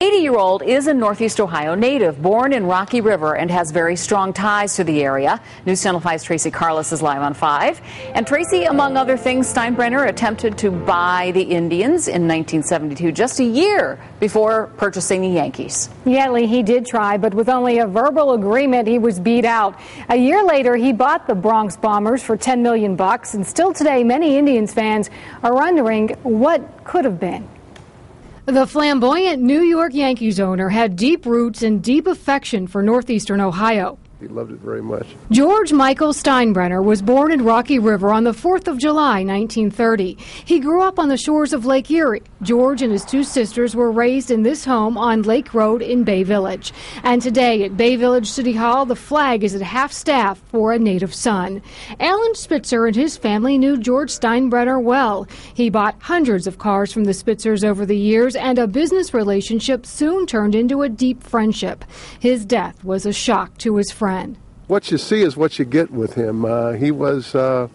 80-year-old is a Northeast Ohio native, born in Rocky River, and has very strong ties to the area. News Channel 5's Tracy Carlos is live on 5. And Tracy, among other things, Steinbrenner attempted to buy the Indians in 1972, just a year before purchasing the Yankees. Yeah, Lee, he did try, but with only a verbal agreement, he was beat out. A year later, he bought the Bronx Bombers for $10 million, and still today, many Indians fans are wondering what could have been. The flamboyant New York Yankees owner had deep roots and deep affection for northeastern Ohio. He loved it very much. George Michael Steinbrenner was born in Rocky River on the 4th of July, 1930. He grew up on the shores of Lake Erie. George and his two sisters were raised in this home on Lake Road in Bay Village. And today at Bay Village City Hall, the flag is at half-staff for a native son. Alan Spitzer and his family knew George Steinbrenner well. He bought hundreds of cars from the Spitzers over the years, and a business relationship soon turned into a deep friendship. His death was a shock to his friend. What you see is what you get with him. He was a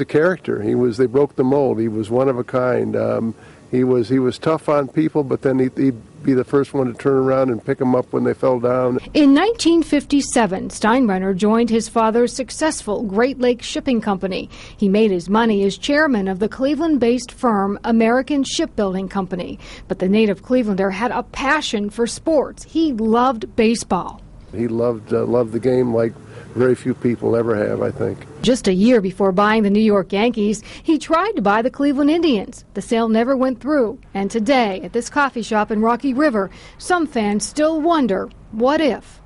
character. They broke the mold. He was one of a kind. He was tough on people, but then he'd be the first one to turn around and pick them up when they fell down. In 1957, Steinbrenner joined his father's successful Great Lakes Shipping Company. He made his money as chairman of the Cleveland-based firm American Shipbuilding Company. But the native Clevelander had a passion for sports. He loved baseball. He loved the game like very few people ever have, I think. Just a year before buying the New York Yankees, he tried to buy the Cleveland Indians. The sale never went through. And today, at this coffee shop in Rocky River, some fans still wonder, what if?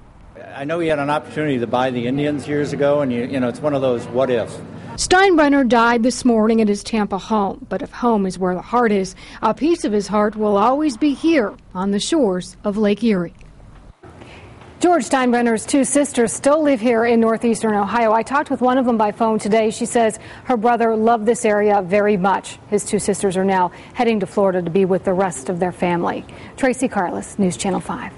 I know he had an opportunity to buy the Indians years ago, and you know, it's one of those what if. Steinbrenner died this morning at his Tampa home. But if home is where the heart is, a piece of his heart will always be here on the shores of Lake Erie. George Steinbrenner's two sisters still live here in northeastern Ohio. I talked with one of them by phone today. She says her brother loved this area very much. His two sisters are now heading to Florida to be with the rest of their family. Tracy Carlos, News Channel 5.